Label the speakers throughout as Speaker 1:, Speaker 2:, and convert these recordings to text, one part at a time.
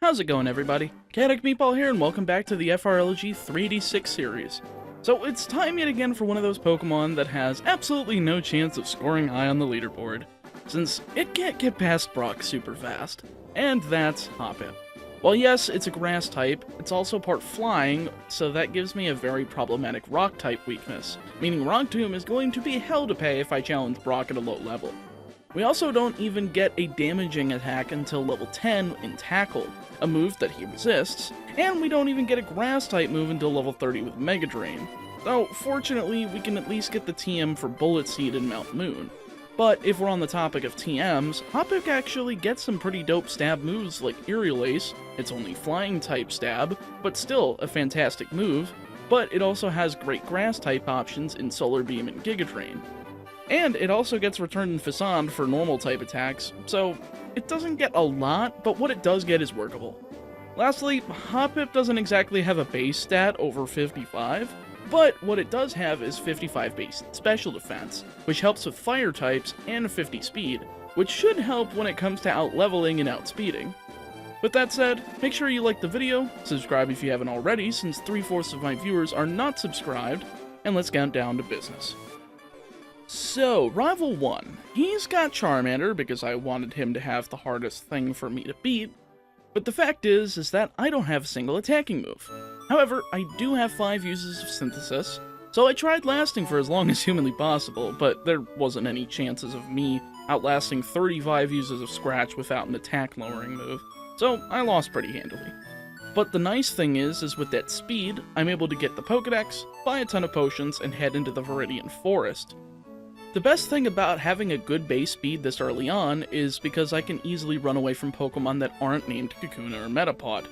Speaker 1: How's it going, everybody? ChaoticMeatball here, and welcome back to the FireRed 386 series. So it's time yet again for one of those Pokemon that has absolutely no chance of scoring high on the leaderboard, since it can't get past Brock super fast, and that's Hoppip. While yes, it's a grass type, it's also part flying, so that gives me a very problematic rock type weakness, meaning Rock Tomb is going to be hell to pay if I challenge Brock at a low level. We also don't even get a damaging attack until level 10 in Tackle, a move that he resists, and we don't even get a grass-type move until level 30 with Mega Drain. Though, fortunately, we can at least get the TM for Bullet Seed in Mount Moon. But if we're on the topic of TMs, Hoppip actually gets some pretty dope stab moves like Aerial Ace. It's only flying-type stab, but still a fantastic move, but it also has great grass-type options in Solar Beam and Giga Drain. And it also gets returned in Facade for normal type attacks, so it doesn't get a lot, but what it does get is workable. Lastly, Hoppip doesn't exactly have a base stat over 55, but what it does have is 55 base special defense, which helps with fire types, and 50 speed, which should help when it comes to out-leveling and outspeeding. With that said, make sure you like the video, subscribe if you haven't already, since 3/4 of my viewers are not subscribed, and let's get down to business. So, Rival 1. He's got Charmander because I wanted him to have the hardest thing for me to beat, but the fact is that I don't have a single attacking move. However, I do have 5 uses of Synthesis, so I tried lasting for as long as humanly possible, but there wasn't any chances of me outlasting 35 uses of Scratch without an attack lowering move, so I lost pretty handily. But the nice thing is with that speed, I'm able to get the Pokedex, buy a ton of potions, and head into the Viridian Forest. The best thing about having a good base speed this early on is because I can easily run away from Pokemon that aren't named Kakuna or Metapod.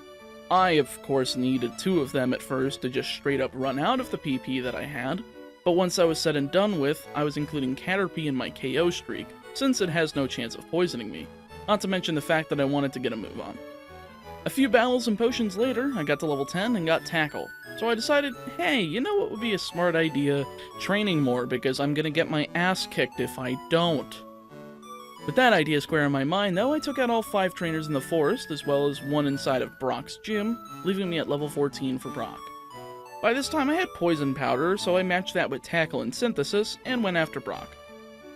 Speaker 1: I, of course, needed 2 of them at first to just straight up run out of the PP that I had, but once I was said and done with, I was including Caterpie in my KO streak, since it has no chance of poisoning me, not to mention the fact that I wanted to get a move on. A few battles and potions later, I got to level 10 and got Tackle. So I decided, hey, you know what would be a smart idea? Training more, because I'm gonna get my ass kicked if I don't. With that idea square in my mind, though, I took out all 5 trainers in the forest, as well as 1 inside of Brock's gym, leaving me at level 14 for Brock. By this time I had Poison Powder, so I matched that with Tackle and Synthesis, and went after Brock.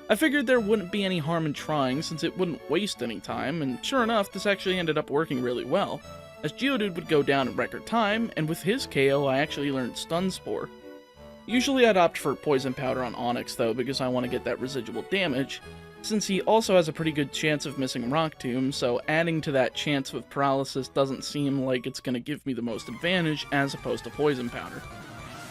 Speaker 1: I figured there wouldn't be any harm in trying, since it wouldn't waste any time, and sure enough, this actually ended up working really well, as Geodude would go down in record time, and with his KO I actually learned Stun Spore. Usually I'd opt for Poison Powder on Onyx though, because I want to get that residual damage, since he also has a pretty good chance of missing Rock Tomb, so adding to that chance of paralysis doesn't seem like it's going to give me the most advantage as opposed to Poison Powder.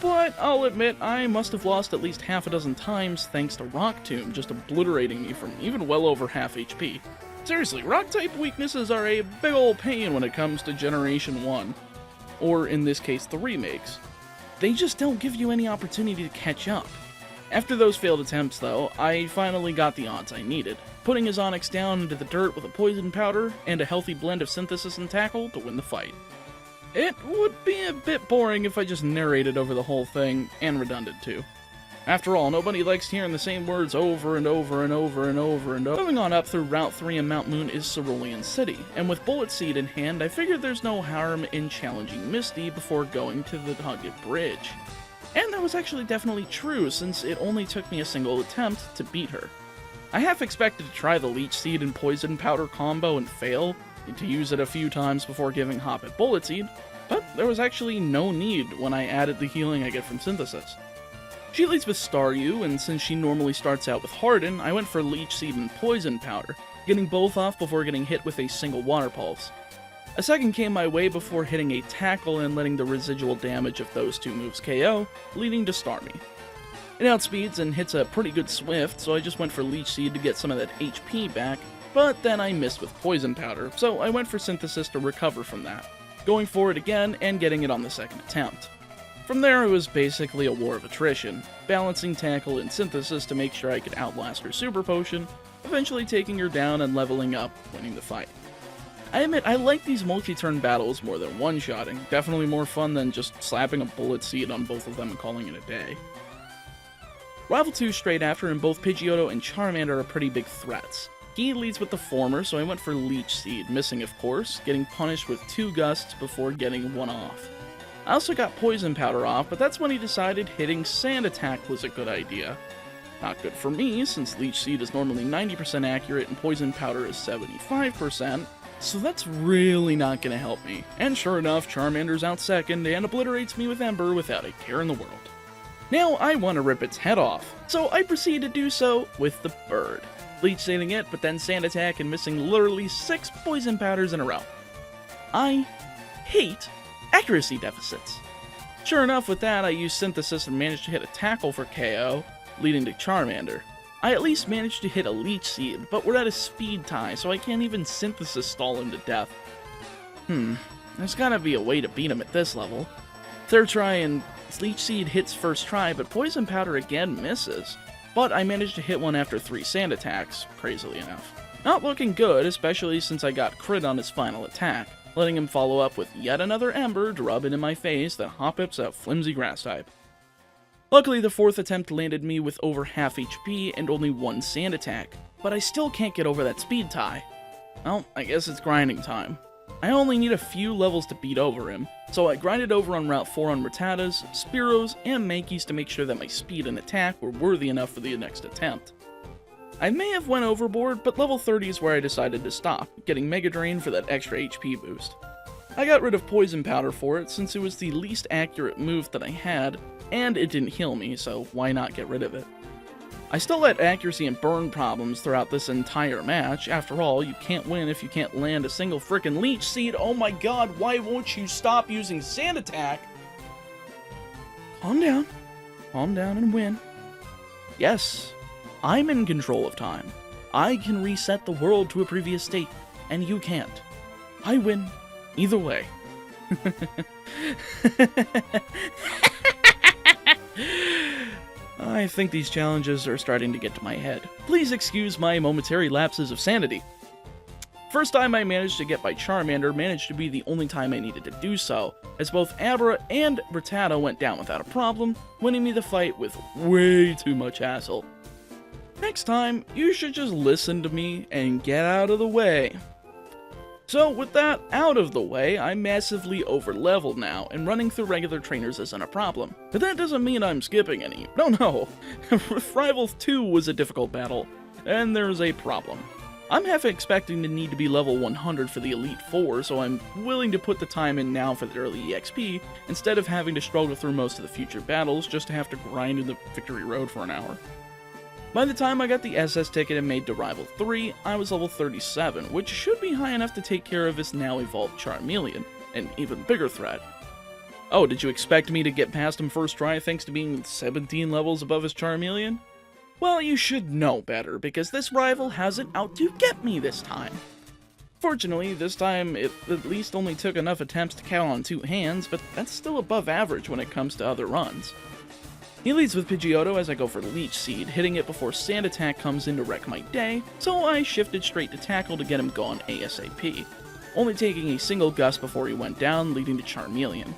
Speaker 1: But I'll admit, I must have lost at least half a dozen times thanks to Rock Tomb just obliterating me from even well over half HP. Seriously, Rock-type weaknesses are a big ol' pain when it comes to Generation 1, or in this case, the remakes. They just don't give you any opportunity to catch up. After those failed attempts, though, I finally got the odds I needed, putting his Onyx down into the dirt with a Poison Powder and a healthy blend of Synthesis and Tackle to win the fight. It would be a bit boring if I just narrated over the whole thing, and redundant too. After all, nobody likes hearing the same words over and over and over and over and over. Moving on up through Route 3 in Mount Moon is Cerulean City, and with Bullet Seed in hand, I figured there's no harm in challenging Misty before going to the Hugged Bridge. And that was actually definitely true, since it only took me a single attempt to beat her. I half expected to try the Leech Seed and Poison Powder combo and fail, and to use it a few times before giving Hoppip Bullet Seed, but there was actually no need when I added the healing I get from Synthesis. She leads with Staryu, and since she normally starts out with Harden, I went for Leech Seed and Poison Powder, getting both off before getting hit with a single Water Pulse. A second came my way before hitting a Tackle and letting the residual damage of those 2 moves KO, leading to Starmie. It outspeeds and hits a pretty good Swift, so I just went for Leech Seed to get some of that HP back, but then I missed with Poison Powder, so I went for Synthesis to recover from that, going for it again and getting it on the second attempt. From there, it was basically a war of attrition, balancing Tackle and Synthesis to make sure I could outlast her Super Potion, eventually taking her down and leveling up, winning the fight. I admit, I like these multi-turn battles more than one-shotting, definitely more fun than just slapping a Bullet Seed on both of them and calling it a day. Rival 2 straight after, and both Pidgeotto and Charmander are pretty big threats. He leads with the former, so I went for Leech Seed, missing of course, getting punished with 2 gusts before getting 1 off. I also got Poison Powder off, but that's when he decided hitting Sand Attack was a good idea. Not good for me, since Leech Seed is normally 90% accurate and Poison Powder is 75%, so that's really not gonna help me. And sure enough, Charmander's out second and obliterates me with Ember without a care in the world. Now I want to rip its head off, so I proceed to do so with the bird. Leech Seeding it, but then Sand Attack and missing literally 6 Poison Powders in a row. I hate accuracy deficits. Sure enough, with that, I used Synthesis and managed to hit a Tackle for KO, leading to Charmander. I at least managed to hit a Leech Seed, but we're at a speed tie, so I can't even Synthesis stall him to death. There's gotta be a way to beat him at this level. Third try and Leech Seed hits first try, but Poison Powder again misses. But I managed to hit one after 3 Sand Attacks, crazily enough. Not looking good, especially since I got crit on his final attack, letting him follow up with yet another Ember to rub it in my face that Hoppip's a flimsy grass type. Luckily, the 4th attempt landed me with over half HP and only 1 Sand Attack, but I still can't get over that speed tie. Well, I guess it's grinding time. I only need a few levels to beat over him, so I grinded over on Route 4 on Rattatas, Spearows, and Mankeys to make sure that my speed and attack were worthy enough for the next attempt. I may have went overboard, but level 30 is where I decided to stop, getting Mega Drain for that extra HP boost. I got rid of Poison Powder for it since it was the least accurate move that I had, and it didn't heal me, so why not get rid of it? I still had accuracy and burn problems throughout this entire match. After all, you can't win if you can't land a single frickin' Leech Seed. Oh my god, why won't you stop using Sand Attack? Calm down and win. Yes, I'm in control of time. I can reset the world to a previous state, and you can't. I win either way. I think these challenges are starting to get to my head. Please excuse my momentary lapses of sanity. First time I managed to get by Charmander managed to be the only time I needed to do so, as both Abra and Rattata went down without a problem, winning me the fight with way too much hassle. Next time, you should just listen to me and get out of the way. So with that out of the way, I'm massively over-leveled now, and running through regular trainers isn't a problem. But that doesn't mean I'm skipping any. No. Rival 2 was a difficult battle, and there's a problem. I'm half expecting to need to be level 100 for the Elite Four, so I'm willing to put the time in now for the early EXP, instead of having to struggle through most of the future battles just to have to grind in the Victory Road for an hour. By the time I got the SS ticket and made to Rival 3, I was level 37, which should be high enough to take care of his now evolved Charmeleon, an even bigger threat. Oh, did you expect me to get past him first try thanks to being 17 levels above his Charmeleon? Well, you should know better, because this rival has it out to get me this time. Fortunately, this time it at least only took enough attempts to count on 2 hands, but that's still above average when it comes to other runs. He leads with Pidgeotto as I go for Leech Seed, hitting it before Sand Attack comes in to wreck my day, so I shifted straight to Tackle to get him going ASAP, only taking a single gust before he went down, leading to Charmeleon.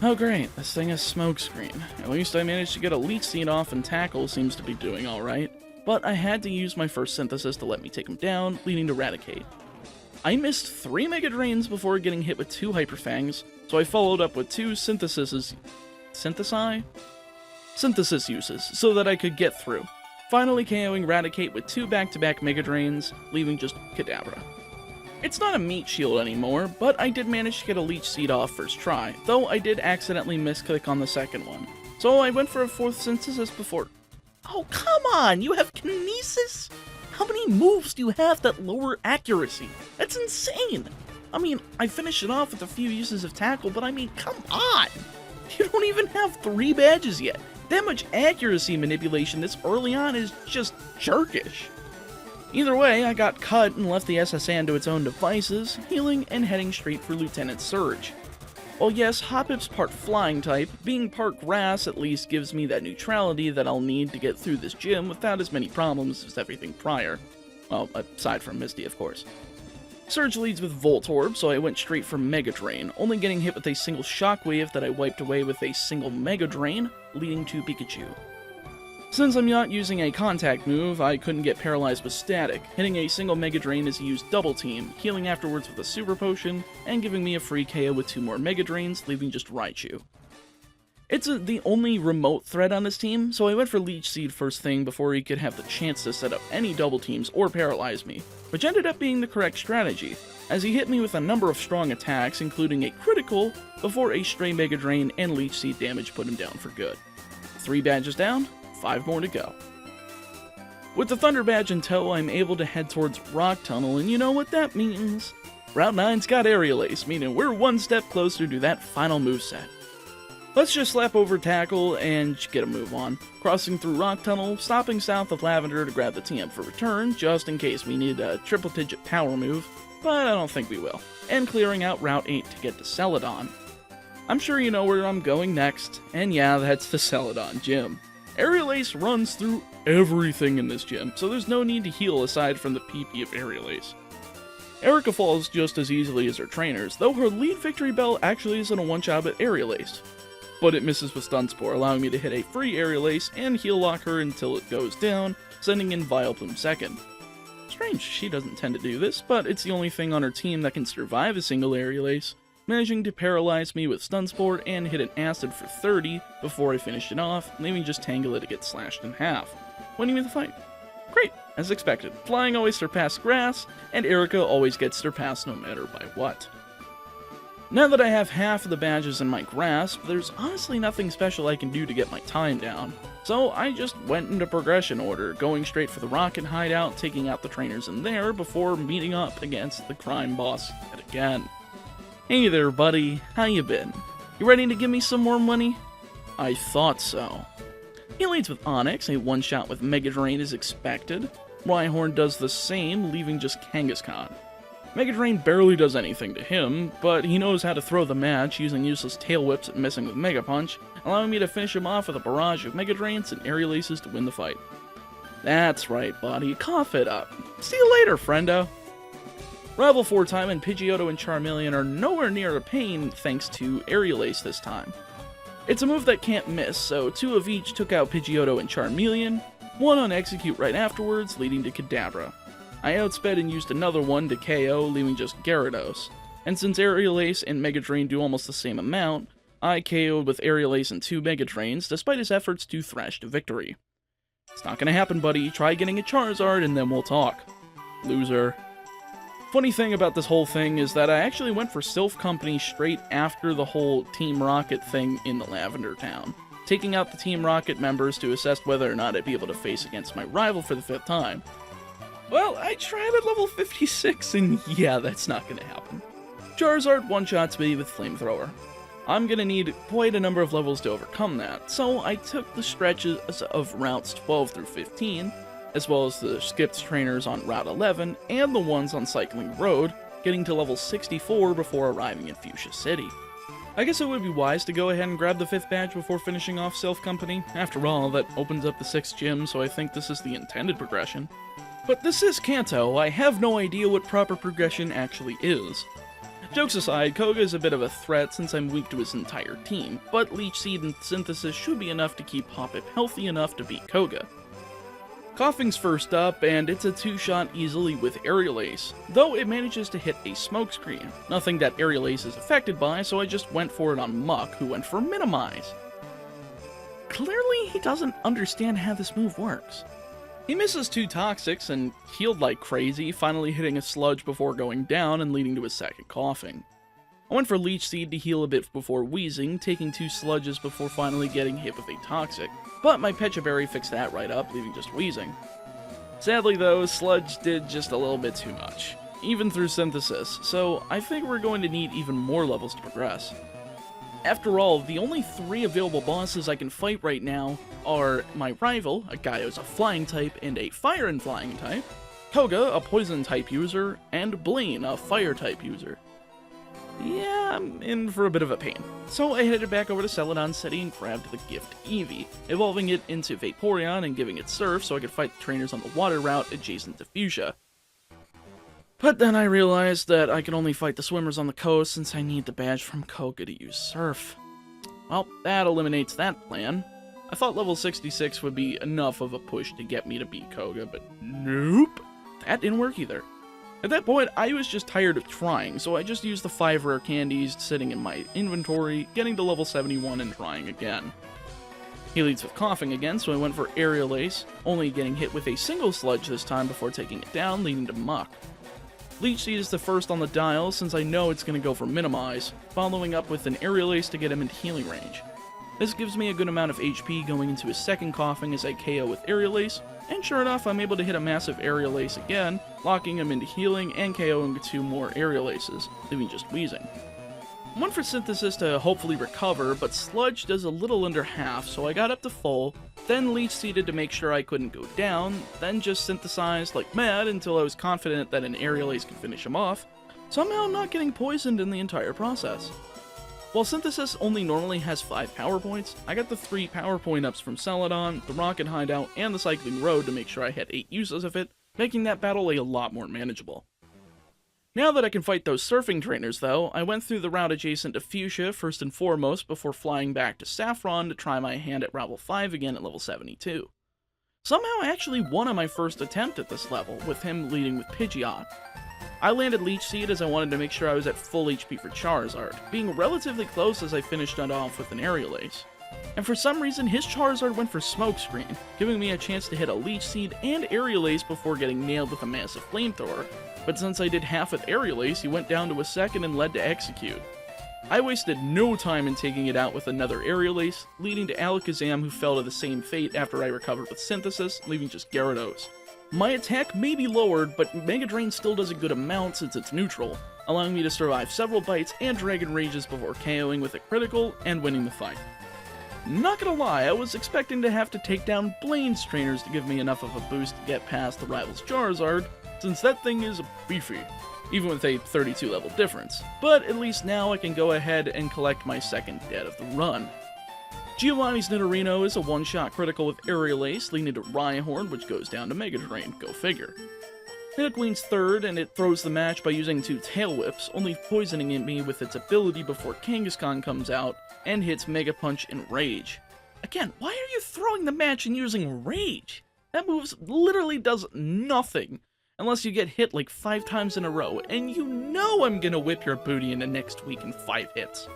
Speaker 1: Oh great, this thing is smokescreen. At least I managed to get a Leech Seed off and Tackle seems to be doing alright, but I had to use my first Synthesis to let me take him down, leading to Radicate. I missed 3 Mega Drains before getting hit with 2 Hyper Fangs, so I followed up with 2 Synthesis uses, so that I could get through, finally KOing Radicate with 2 back-to-back Mega Drains, leaving just Kadabra. It's not a meat shield anymore, but I did manage to get a Leech Seed off first try, though I did accidentally misclick on the second one, so I went for a 4th Synthesis before— Oh, come on! You have Kinesis? How many moves do you have that lower accuracy? That's insane! I mean, I finished it off with a few uses of Tackle, but I mean, come on! You don't even have 3 badges yet. That much accuracy manipulation this early on is just jerkish. Either way, I got cut and left the SSN to its own devices, healing and heading straight for Lieutenant Surge. While yes, Hoppip's part flying type, being part grass at least gives me that neutrality that I'll need to get through this gym without as many problems as everything prior. Well, aside from Misty, of course. Surge leads with Voltorb, so I went straight for Mega Drain, only getting hit with a single Shockwave that I wiped away with a single Mega Drain, leading to Pikachu. Since I'm not using a contact move, I couldn't get paralyzed with static, hitting a single Mega Drain as he used Double Team, healing afterwards with a Super Potion, and giving me a free KO with 2 more Mega Drains, leaving just Raichu. It's the only remote threat on this team, so I went for Leech Seed first thing before he could have the chance to set up any double teams or paralyze me, which ended up being the correct strategy, as he hit me with a number of strong attacks, including a critical, before a stray Mega Drain and Leech Seed damage put him down for good. 3 badges down, 5 more to go. With the Thunder Badge in tow, I'm able to head towards Rock Tunnel, and you know what that means. Route 9's got Aerial Ace, meaning we're one step closer to that final moveset. Let's just slap over Tackle and get a move on, crossing through Rock Tunnel, stopping south of Lavender to grab the TM for return, just in case we need a triple-digit power move, but I don't think we will, and clearing out Route 8 to get to Celadon. I'm sure you know where I'm going next, and yeah, that's the Celadon Gym. Aerial Ace runs through everything in this gym, so there's no need to heal aside from the PP of Aerial Ace. Erica falls just as easily as her trainers, though her lead Victory Bell actually isn't a one-shot at Aerial Ace. But it misses with Stun Spore, allowing me to hit a free Aerial Ace and heal lock her until it goes down, sending in Vileplume second. Strange, she doesn't tend to do this, but it's the only thing on her team that can survive a single Aerial Ace, managing to paralyze me with Stun Spore and hit an Acid for 30 before I finished it off, leaving just Tangela to get slashed in half, winning me the fight. Great, as expected. Flying always surpassed Grass, and Erica always gets surpassed no matter by what. Now that I have half of the badges in my grasp, there's honestly nothing special I can do to get my time down, so I just went into progression order, going straight for the Rocket Hideout, taking out the trainers in there before meeting up against the crime boss yet again. Hey there, buddy. How you been? You ready to give me some more money? I thought so. He leads with Onyx, a one-shot with Mega Drain as expected. Rhyhorn does the same, leaving just Kangaskhan. Mega Drain barely does anything to him, but he knows how to throw the match, using useless Tail Whips and missing with Mega Punch, allowing me to finish him off with a barrage of Mega Drains and Aerial Aces to win the fight. That's right, buddy. Cough it up. See you later, friendo. Rival 4-time and Pidgeotto and Charmeleon are nowhere near a pain thanks to Aerial Ace this time. It's a move that can't miss, so 2 of each took out Pidgeotto and Charmeleon, 1 on Execute right afterwards, leading to Kadabra. I outsped and used another one to KO, leaving just Gyarados. And since Aerial Ace and Mega Drain do almost the same amount, I KO'd with Aerial Ace and 2 Mega Drains, despite his efforts to thrash to victory. It's not gonna happen, buddy. Try getting a Charizard and then we'll talk. Loser. Funny thing about this whole thing is that I actually went for Sylph Company straight after the whole Team Rocket thing in the Lavender Town, taking out the Team Rocket members to assess whether or not I'd be able to face against my rival for the 5th time. Well, I tried at level 56, and yeah, that's not gonna happen. Charizard one-shots me with Flamethrower. I'm gonna need quite a number of levels to overcome that, so I took the stretches of routes 12 through 15, as well as the skipped trainers on Route 11, and the ones on Cycling Road, getting to level 64 before arriving in Fuchsia City. I guess it would be wise to go ahead and grab the 5th badge before finishing off Sylph Company. After all, that opens up the 6th gym, so I think this is the intended progression. But this is Kanto, I have no idea what proper progression actually is. Jokes aside, Koga is a bit of a threat since I'm weak to his entire team, but Leech Seed and Synthesis should be enough to keep Hoppip healthy enough to beat Koga. Coughing's first up, and it's a 2-shot easily with Aerial Ace, though it manages to hit a Smokescreen, nothing that Aerial Ace is affected by, so I just went for it on Muck, who went for Minimize. Clearly, he doesn't understand how this move works. He misses 2 Toxics and healed like crazy, finally hitting a Sludge before going down and leading to his second Coughing. I went for Leech Seed to heal a bit before wheezing, taking 2 Sludges before finally getting hit with a Toxic, but my Pecha Berry fixed that right up, leaving just wheezing. Sadly though, Sludge did just a little bit too much, even through Synthesis, so I think we're going to need even more levels to progress. After all, the only 3 available bosses I can fight right now are my rival, a guy who's a Flying type and a Fire and Flying type, Koga, a Poison type user, and Blaine, a Fire type user. Yeah, I'm in for a bit of a pain. So I headed back over to Celadon City and grabbed the Gift Eevee, evolving it into Vaporeon and giving it Surf so I could fight the trainers on the water route adjacent to Fuchsia. But then I realized that I can only fight the swimmers on the coast since I need the badge from Koga to use Surf. Well, that eliminates that plan. I thought level 66 would be enough of a push to get me to beat Koga, but nope, that didn't work either. At that point, I was just tired of trying, so I just used the 5 rare candies sitting in my inventory, getting to level 71 and trying again. He leads with coughing again, so I went for Aerial Ace, only getting hit with a single sludge this time before taking it down, leading to Muck. Leech Seed is the first on the dial since I know it's going to go for Minimize, following up with an Aerial Ace to get him into healing range. This gives me a good amount of HP going into his second coughing as I KO with Aerial Ace, and sure enough, I'm able to hit a massive Aerial Ace again, locking him into healing and KOing 2 more Aerial Aces, leaving just wheezing. Went for Synthesis to hopefully recover, but Sludge does a little under half, so I got up to full, then Leech Seeded to make sure I couldn't go down, then just synthesized like mad until I was confident that an Aerial Ace could finish him off, somehow not getting poisoned in the entire process. While Synthesis only normally has 5 power points, I got the 3 power point-ups from Celadon, the Rocket Hideout, and the Cycling Road to make sure I had 8 uses of it, making that battle a lot more manageable. Now that I can fight those surfing trainers though, I went through the route adjacent to Fuchsia first and foremost before flying back to Saffron to try my hand at Route 5 again at level 72. Somehow I actually won on my first attempt at this level, with him leading with Pidgeot. I landed Leech Seed as I wanted to make sure I was at full HP for Charizard, being relatively close as I finished it off with an Aerial Ace. And for some reason, his Charizard went for Smokescreen, giving me a chance to hit a Leech Seed and Aerial Ace before getting nailed with a massive Flamethrower, but since I did half with Aerial Ace, he went down to a second and led to Execute. I wasted no time in taking it out with another Aerial Ace, leading to Alakazam who fell to the same fate after I recovered with Synthesis, leaving just Gyarados. My attack may be lowered, but Mega Drain still does a good amount since it's neutral, allowing me to survive several bites and Dragon Rages before KOing with a critical and winning the fight. Not gonna lie, I was expecting to have to take down Blaine's trainers to give me enough of a boost to get past the rival's Charizard, since that thing is beefy, even with a 32 level difference, but at least now I can go ahead and collect my second dead of the run. Giovanni's Nidorino is a one-shot critical with Aerial Ace, leading to Rhyhorn, which goes down to Mega Drain, go figure. Nidoqueen's third, and it throws the match by using 2 Tail Whips, only poisoning me with its ability before Kangaskhan comes out, and hits Mega Punch and Rage. Again, why are you throwing the match and using Rage? That move literally does nothing, unless you get hit like 5 times in a row, and you know I'm gonna whip your booty into next week in 5 hits.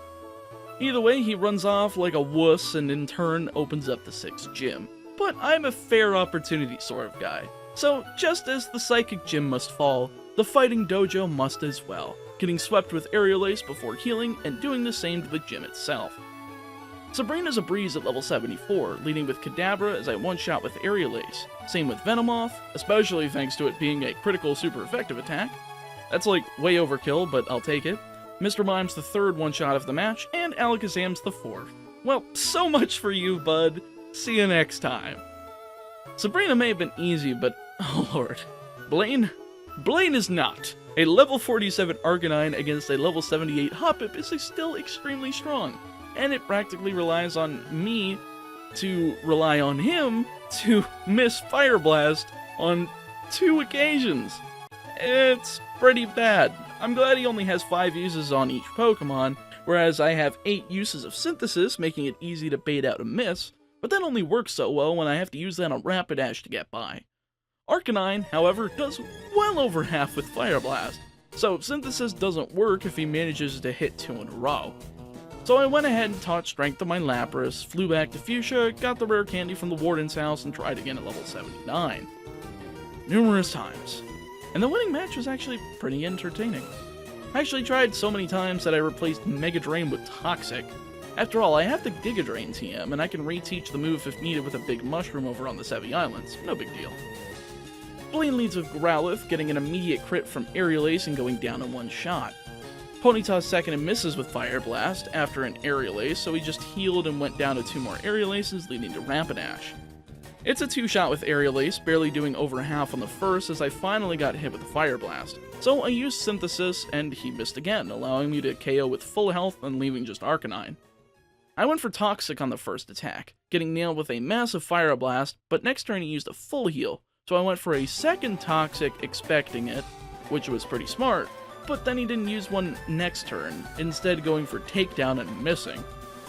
Speaker 1: Either way, he runs off like a wuss and in turn opens up the 6th gym. But I'm a fair opportunity sort of guy. So just as the Psychic Gym must fall, the Fighting Dojo must as well, getting swept with Aerial Ace before healing and doing the same to the gym itself. Sabrina's a breeze at level 74, leading with Kadabra as I one-shot with Aerial Ace. Same with Venomoth, especially thanks to it being a critical super effective attack. That's like way overkill, but I'll take it. Mr. Mime's the 3rd one-shot of the match, and Alakazam's the 4th. Well, so much for you, bud. See you next time. Sabrina may have been easy, but oh lord. Blaine is not. A level 47 Arcanine against a level 78 Hoppip is still extremely strong, and it practically relies on me to rely on him to miss Fire Blast on 2 occasions. It's pretty bad. I'm glad he only has 5 uses on each Pokemon, whereas I have 8 uses of Synthesis, making it easy to bait out a miss, but that only works so well when I have to use that on Rapidash to get by. Arcanine, however, does well over half with Fire Blast, so Synthesis doesn't work if he manages to hit 2 in a row. So I went ahead and taught Strength to my Lapras, flew back to Fuchsia, got the rare candy from the Warden's house, and tried again at level 79. Numerous times. And the winning match was actually pretty entertaining. I actually tried so many times that I replaced Mega Drain with Toxic. After all, I have the Giga Drain TM, and I can reteach the move if needed with a big mushroom over on the Sevi Islands. No big deal. Blaine leads with Growlithe, getting an immediate crit from Aerial Ace and going down in one shot. Ponyta's second and misses with Fire Blast after an Aerial Ace, so he just healed and went down to 2 more Aerial Aces, leading to Rapidash. It's a 2-shot with Aerial Ace, barely doing over half on the first as I finally got hit with a Fire Blast. So I used Synthesis, and he missed again, allowing me to KO with full health and leaving just Arcanine. I went for Toxic on the first attack, getting nailed with a massive Fire Blast, but next turn he used a full heal, so I went for a second Toxic expecting it, which was pretty smart, but then he didn't use one next turn, instead going for Takedown and missing.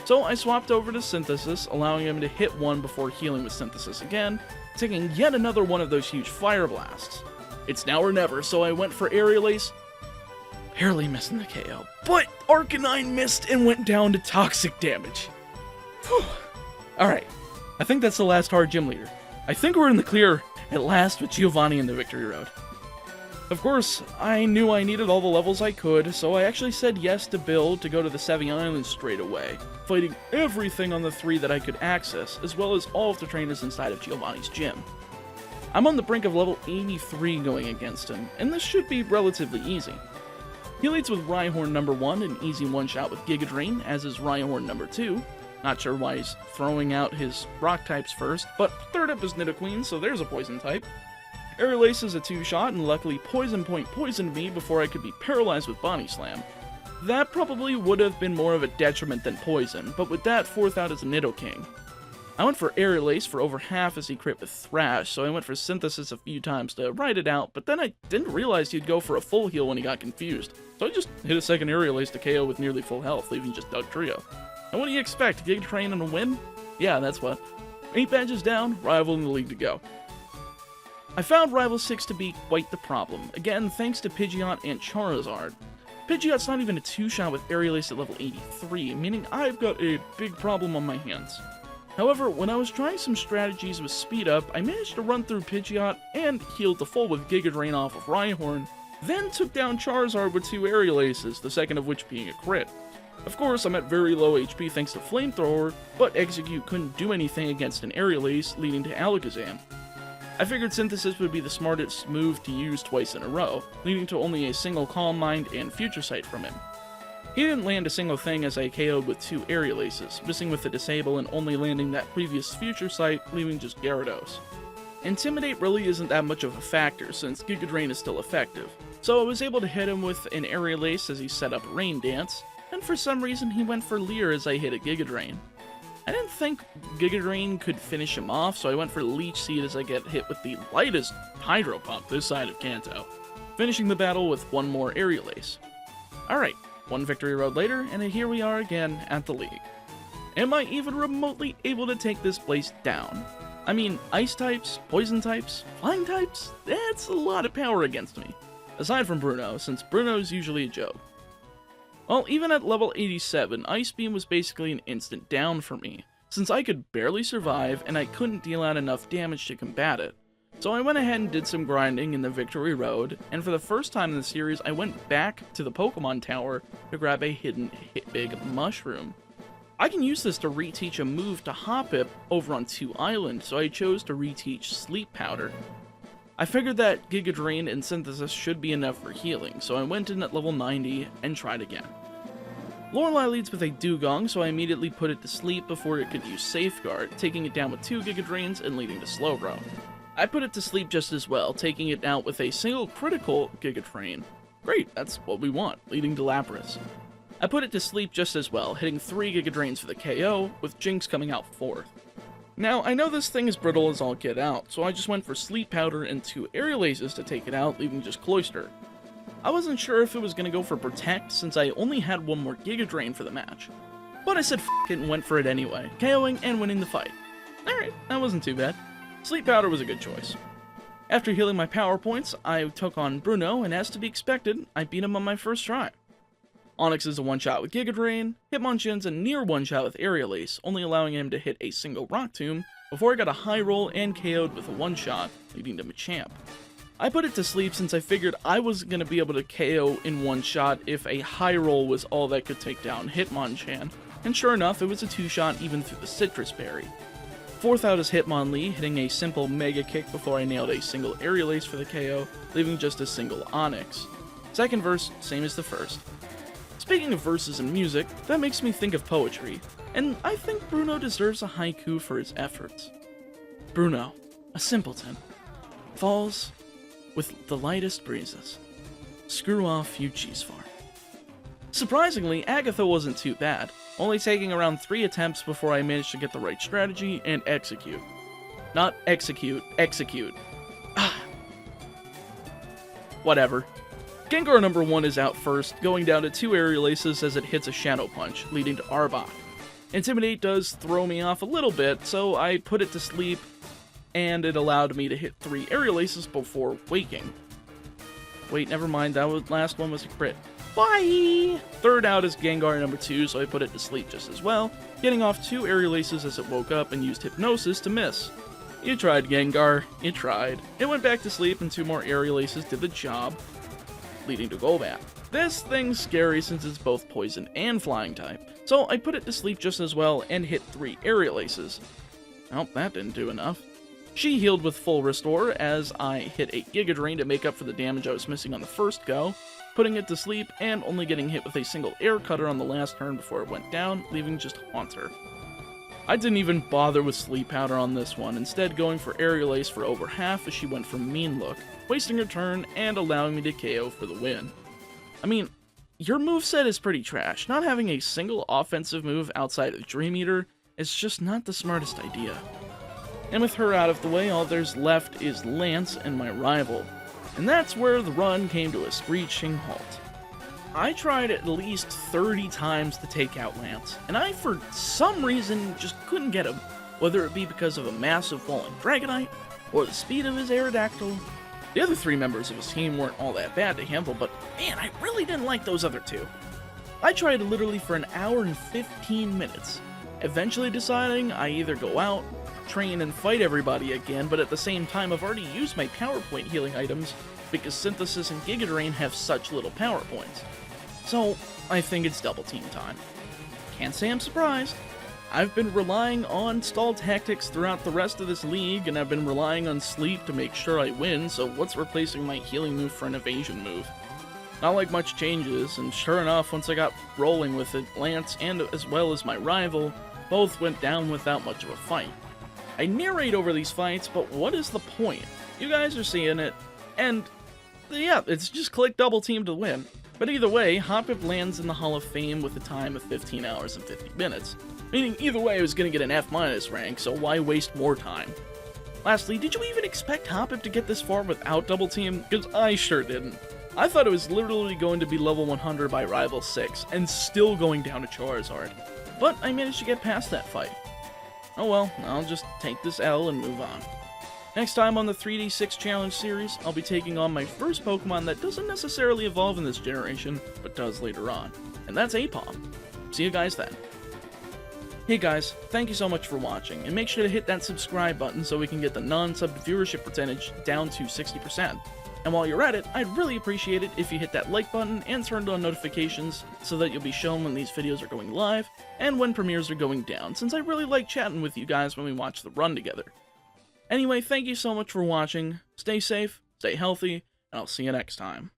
Speaker 1: So I swapped over to Synthesis, allowing him to hit one before healing with Synthesis again, taking yet another one of those huge Fire Blasts. It's now or never, so I went for Aerial Ace, barely missing the KO, but Arcanine missed and went down to Toxic damage. Whew. Alright, I think that's the last hard gym leader. I think we're in the clear at last with Giovanni in the victory road. Of course, I knew I needed all the levels I could, so I actually said yes to build to go to the 7 Islands straight away, fighting everything on the 3 that I could access, as well as all of the trainers inside of Giovanni's gym. I'm on the brink of level 83 going against him, and this should be relatively easy. He leads with Rhyhorn number 1, an easy one-shot with Giga Drain, as is Rhyhorn number 2. Not sure why he's throwing out his rock types first, but third up is Nidoqueen, so there's a poison type. Aerial Ace is a 2-shot, and luckily Poison Point poisoned me before I could be paralyzed with Body Slam. That probably would have been more of a detriment than poison, but with that, fourth out is Nidoking. I went for Aerial Ace for over half as he crit with Thrash, so I went for Synthesis a few times to ride it out, but then I didn't realize he'd go for a full heal when he got confused, so I just hit a second Aerial Ace to KO with nearly full health, leaving just Dugtrio. And what do you expect, Giga Train and a win? Yeah, that's what. 8 badges down, rival in the league to go. I found Rival 6 to be quite the problem, again thanks to Pidgeot and Charizard. Pidgeot's not even a 2-shot with Aerial Ace at level 83, meaning I've got a big problem on my hands. However, when I was trying some strategies with Speed Up, I managed to run through Pidgeot and healed to full with Giga Drain off of Rhyhorn, then took down Charizard with 2 Aerial Aces, the second of which being a crit. Of course, I'm at very low HP thanks to Flamethrower, but Execute couldn't do anything against an Aerial Ace, leading to Alakazam. I figured Synthesis would be the smartest move to use twice in a row, leading to only a single Calm Mind and Future Sight from him. He didn't land a single thing as I KO'd with 2 Aerial Aces, missing with the Disable and only landing that previous Future Sight, leaving just Gyarados. Intimidate really isn't that much of a factor since Giga Drain is still effective, so I was able to hit him with an Aerial Ace as he set up Rain Dance, and for some reason he went for Leer as I hit a Giga Drain. I didn't think Giga Drain could finish him off, so I went for Leech Seed as I get hit with the lightest Hydro Pump this side of Kanto, finishing the battle with one more Aerial Ace. Alright, one victory road later, and here we are again at the league. Am I even remotely able to take this place down? I mean, Ice types, Poison types, Flying types? That's a lot of power against me. Aside from Bruno, since Bruno's usually a joke. Well, even at level 87, Ice Beam was basically an instant down for me, since I could barely survive and I couldn't deal out enough damage to combat it. So I went ahead and did some grinding in the Victory Road, and for the first time in the series, I went back to the Pokemon Tower to grab a hidden big mushroom. I can use this to reteach a move to Hoppip over on 2 Island, so I chose to reteach Sleep Powder. I figured that Giga Drain and Synthesis should be enough for healing, so I went in at level 90 and tried again. Lorelei leads with a Dugong, so I immediately put it to sleep before it could use Safeguard, taking it down with 2 Giga Drains and leading to Slowbro. I put it to sleep just as well, taking it out with a single critical Giga Drain. Great, that's what we want, leading to Lapras. I put it to sleep just as well, hitting 3 Giga Drains for the KO, with Jinx coming out 4th. Now, I know this thing is brittle as all get out, so I just went for Sleep Powder and 2 Aerial Aces to take it out, leaving just Cloyster. I wasn't sure if it was going to go for Protect, since I only had one more Giga Drain for the match. But I said f*** it and went for it anyway, KOing and winning the fight. Alright, that wasn't too bad. Sleep Powder was a good choice. After healing my power points, I took on Bruno, and as to be expected, I beat him on my first try. Onyx is a one-shot with Giga Drain, Hitmonchan's a near one-shot with Aerial Ace, only allowing him to hit a single Rock Tomb, before I got a high roll and KO'd with a one-shot, leading to Machamp. I put it to sleep since I figured I was going to be able to KO in one shot if a high roll was all that could take down Hitmonchan, and sure enough, it was a 2-shot even through the Citrus Berry. 4th out is Hitmonlee, hitting a simple Mega Kick before I nailed a single Aerial Ace for the KO, leaving just a single Onyx. Second verse, same as the first. Speaking of verses and music, that makes me think of poetry, and I think Bruno deserves a haiku for his efforts. Bruno, a simpleton, falls with the lightest breezes. Screw off, you cheese farm. Surprisingly, Agatha wasn't too bad, only taking around 3 attempts before I managed to get the right strategy and execute. Not execute, execute. Whatever. Gengar number 1 is out first, going down to 2 Aerial Aces as it hits a Shadow Punch, leading to Arbok. Intimidate does throw me off a little bit, so I put it to sleep, and it allowed me to hit 3 Aerial Aces before waking. Wait, never mind, that last one was a crit. Bye! Third out is Gengar number 2, so I put it to sleep just as well, getting off 2 Aerial Aces as it woke up and used Hypnosis to miss. You tried, Gengar. You tried. It went back to sleep and 2 more Aerial Aces did the job, leading to Golbat. This thing's scary since it's both Poison and Flying type, so I put it to sleep just as well and hit 3 Aerial Aces. Well, that didn't do enough. She healed with full restore as I hit a Giga Drain to make up for the damage I was missing on the first go, putting it to sleep and only getting hit with a single Air Cutter on the last turn before it went down, leaving just Haunter. I didn't even bother with Sleep Powder on this one, instead going for Aerial Ace for over half as she went for Mean Look, wasting her turn and allowing me to KO for the win. I mean, your moveset is pretty trash. Not having a single offensive move outside of Dream Eater is just not the smartest idea. And with her out of the way, all there's left is Lance and my rival. And that's where the run came to a screeching halt. I tried at least 30 times to take out Lance, and I for some reason just couldn't get him, whether it be because of a massive falling Dragonite, or the speed of his Aerodactyl. The other 3 members of his team weren't all that bad to handle, but man, I really didn't like those other 2. I tried literally for an hour and 15 minutes, eventually deciding I either go out, train, and fight everybody again, but at the same time I've already used my Power Point healing items because Synthesis and Giga Drain have such little power points. So, I think it's double team time. Can't say I'm surprised. I've been relying on stall tactics throughout the rest of this league, and I've been relying on sleep to make sure I win, so what's replacing my healing move for an evasion move? Not like much changes, and sure enough, once I got rolling with it, Lance and as well as my rival both went down without much of a fight. I narrate over these fights, but what is the point? You guys are seeing it, and yeah, it's just click double team to win. But either way, Hoppip lands in the Hall of Fame with a time of 15 hours and 50 minutes. Meaning either way I was going to get an F- rank, so why waste more time? Lastly, did you even expect Hoppip to get this far without double team? Because I sure didn't. I thought it was literally going to be level 100 by Rival 6, and still going down to Charizard. But I managed to get past that fight. Oh well, I'll just take this L and move on. Next time on the 3D6 Challenge series, I'll be taking on my first Pokemon that doesn't necessarily evolve in this generation, but does later on, and that's Aipom. See you guys then. Hey guys, thank you so much for watching, and make sure to hit that subscribe button so we can get the non-sub viewership percentage down to 60%. And while you're at it, I'd really appreciate it if you hit that like button and turned on notifications so that you'll be shown when these videos are going live, and when premieres are going down, since I really like chatting with you guys when we watch the run together. Anyway, thank you so much for watching, stay safe, stay healthy, and I'll see you next time.